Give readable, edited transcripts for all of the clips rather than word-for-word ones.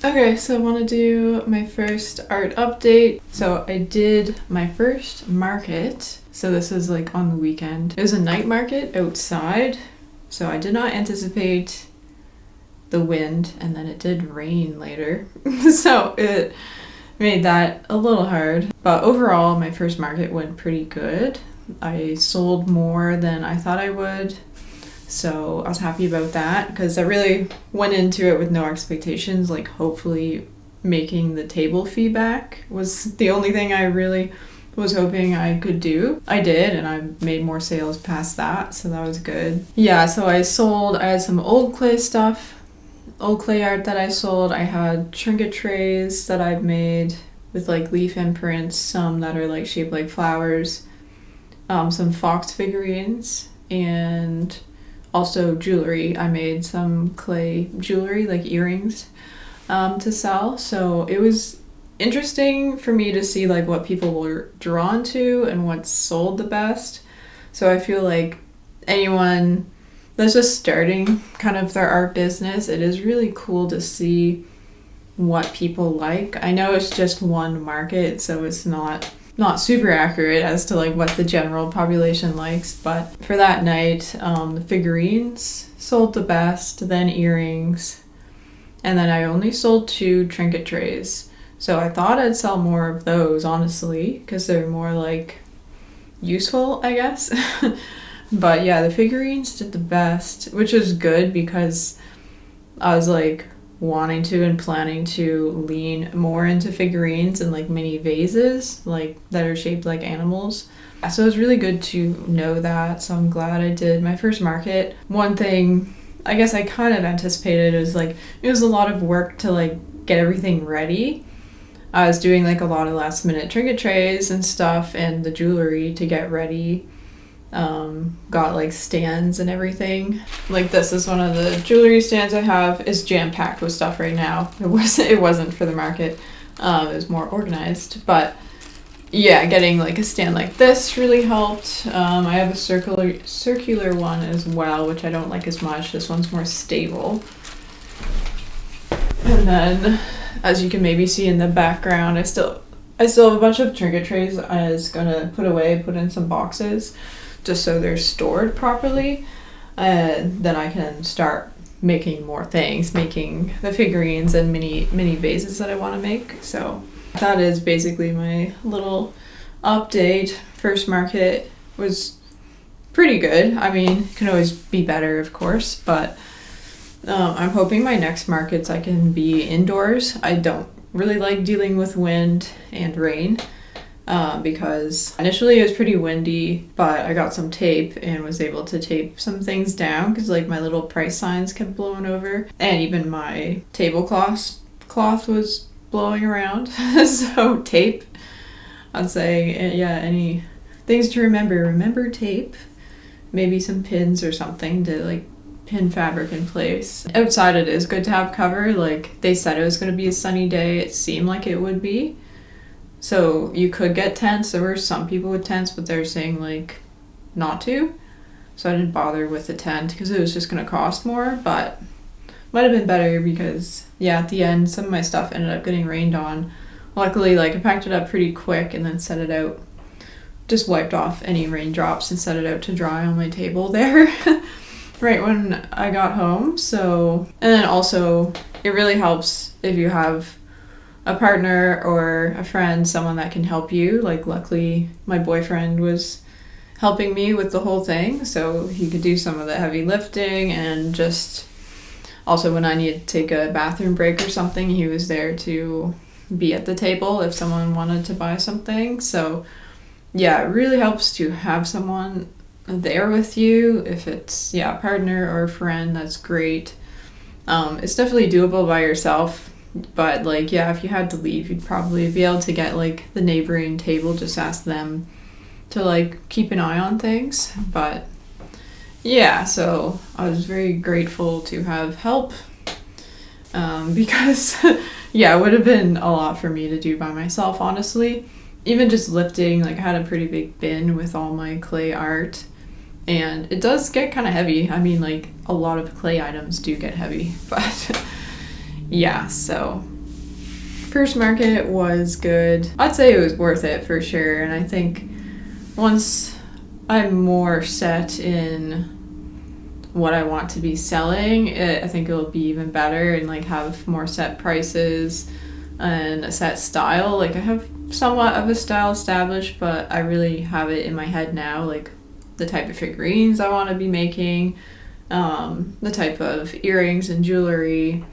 Okay, so I want to do my first art update. So I did my first market. So this is like on the weekend. It was a night market outside. So I did not anticipate the wind, and then it did rain later. So it made that a little hard. But overall, my first market went pretty good. I sold more than I thought I would. So I was happy about that because I really went into it with no expectations. Like, hopefully making the table fee back was the only thing I really was hoping I could do. I did, and I made more sales past that, so that was good. Yeah, so I had some old clay stuff, old clay art that I sold. I had trinket trays that I've made with like leaf imprints, some that are like shaped like flowers, some fox figurines, and also jewelry. I made some clay jewelry, like earrings, to sell. So it was interesting for me to see like what people were drawn to and what sold the best. So I feel like anyone that's just starting kind of their art business, it is really cool to see what people like. I know it's just one market, so it's not super accurate as to like what the general population likes, but for that night, the figurines sold the best, then earrings, and then I only sold 2 trinket trays. So I thought I'd sell more of those, honestly, because they're more like useful, I guess. But yeah, the figurines did the best, which is good because I was like wanting to and planning to lean more into figurines and like mini vases like that are shaped like animals. So it was really good to know that, so I'm glad I did my first market. One thing I guess I kind of anticipated is like it was a lot of work to like get everything ready. I was doing like a lot of last minute trinket trays and stuff and the jewelry to get ready. Got like stands and everything. Like this is one of the jewelry stands I have. Is jam-packed with stuff right now. It wasn't for the market. It was more organized, but yeah, getting like a stand like this really helped. I have a circular one as well, which I don't like as much. This one's more stable. And then, as you can maybe see in the background, I still have a bunch of trinket trays I was gonna put in some boxes just so they're stored properly, and then I can start making more things, making the figurines and mini vases that I want to make. So that is basically my little update. First market was pretty good. I mean, it can always be better, of course, but I'm hoping my next markets I can be indoors. I don't really like dealing with wind and rain. Because initially it was pretty windy, but I got some tape and was able to tape some things down because like my little price signs kept blowing over, and even my tablecloth was blowing around. So tape, I'd say, yeah, any things to remember tape, maybe some pins or something to like pin fabric in place. Outside it is good to have cover. Like they said it was going to be a sunny day, it seemed like it would be. So you could get tents. There were some people with tents, but they're saying like not to. So I didn't bother with the tent because it was just going to cost more, but might have been better because yeah, at the end some of my stuff ended up getting rained on. Luckily, like I packed it up pretty quick and then set it out. Just wiped off any raindrops and set it out to dry on my table there right when I got home. So, and then also it really helps if you have a partner or a friend, someone that can help you. Like luckily my boyfriend was helping me with the whole thing, so he could do some of the heavy lifting, and just also when I needed to take a bathroom break or something, he was there to be at the table if someone wanted to buy something. So yeah, it really helps to have someone there with you. If it's a partner or a friend, that's great. It's definitely doable by yourself. But like, yeah, if you had to leave, you'd probably be able to get like the neighboring table, just ask them to like keep an eye on things. But yeah, so I was very grateful to have help, because yeah, it would have been a lot for me to do by myself, honestly. Even just lifting, like I had a pretty big bin with all my clay art, and it does get kind of heavy. I mean, like a lot of clay items do get heavy, but yeah, so first market was good. I'd say it was worth it for sure, and I think once I'm more set in what I want to be selling, I think it'll be even better and like have more set prices and a set style. Like I have somewhat of a style established, but I really have it in my head now, like the type of figurines I want to be making, the type of earrings and jewelry,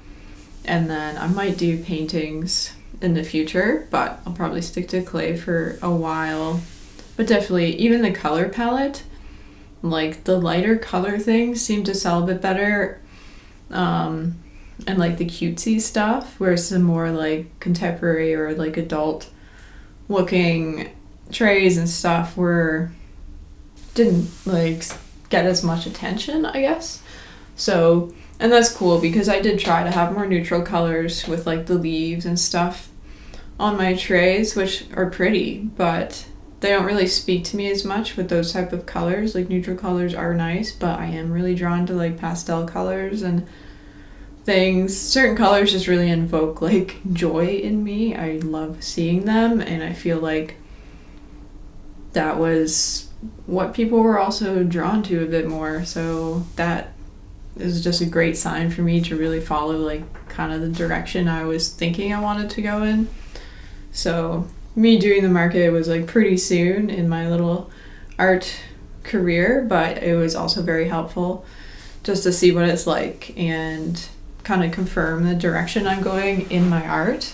and then I might do paintings in the future, but I'll probably stick to clay for a while. But definitely, even the color palette, like the lighter color things seem to sell a bit better, and like the cutesy stuff, whereas the more like contemporary or like adult looking trays and stuff didn't like get as much attention, I guess. So, and that's cool because I did try to have more neutral colors with like the leaves and stuff on my trays, which are pretty, but they don't really speak to me as much with those type of colors. Like neutral colors are nice, but I am really drawn to like pastel colors and things. Certain colors just really invoke like joy in me. I love seeing them, and I feel like that was what people were also drawn to a bit more. So that is just a great sign for me to really follow like kind of the direction I was thinking I wanted to go in. So me doing the market was like pretty soon in my little art career, but it was also very helpful just to see what it's like and kind of confirm the direction I'm going in my art,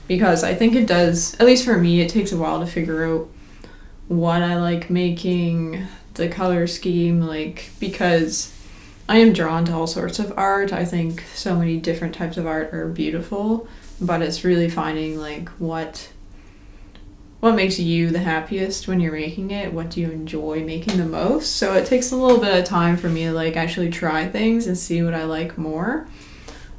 because I think it does, at least for me, it takes a while to figure out what I like making, the color scheme, like, because I am drawn to all sorts of art. I think so many different types of art are beautiful, but it's really finding like what makes you the happiest when you're making it, what do you enjoy making the most. So it takes a little bit of time for me to like actually try things and see what I like more.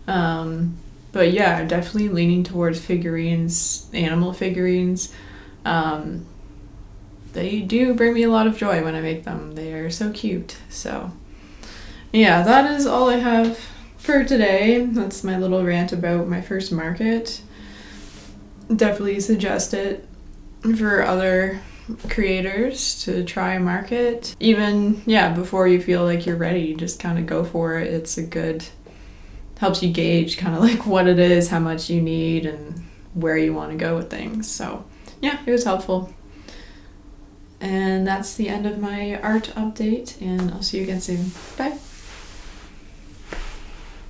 But yeah, I'm definitely leaning towards figurines, animal figurines. They do bring me a lot of joy when I make them. They are so cute. So yeah, that is all I have for today. That's my little rant about my first market. Definitely suggest it for other creators to try a market. Even, yeah, before you feel like you're ready, just kind of go for it. It's a good, helps you gauge kind of like what it is, how much you need, and where you want to go with things. So yeah, it was helpful. And that's the end of my art update, and I'll see you again soon. Bye.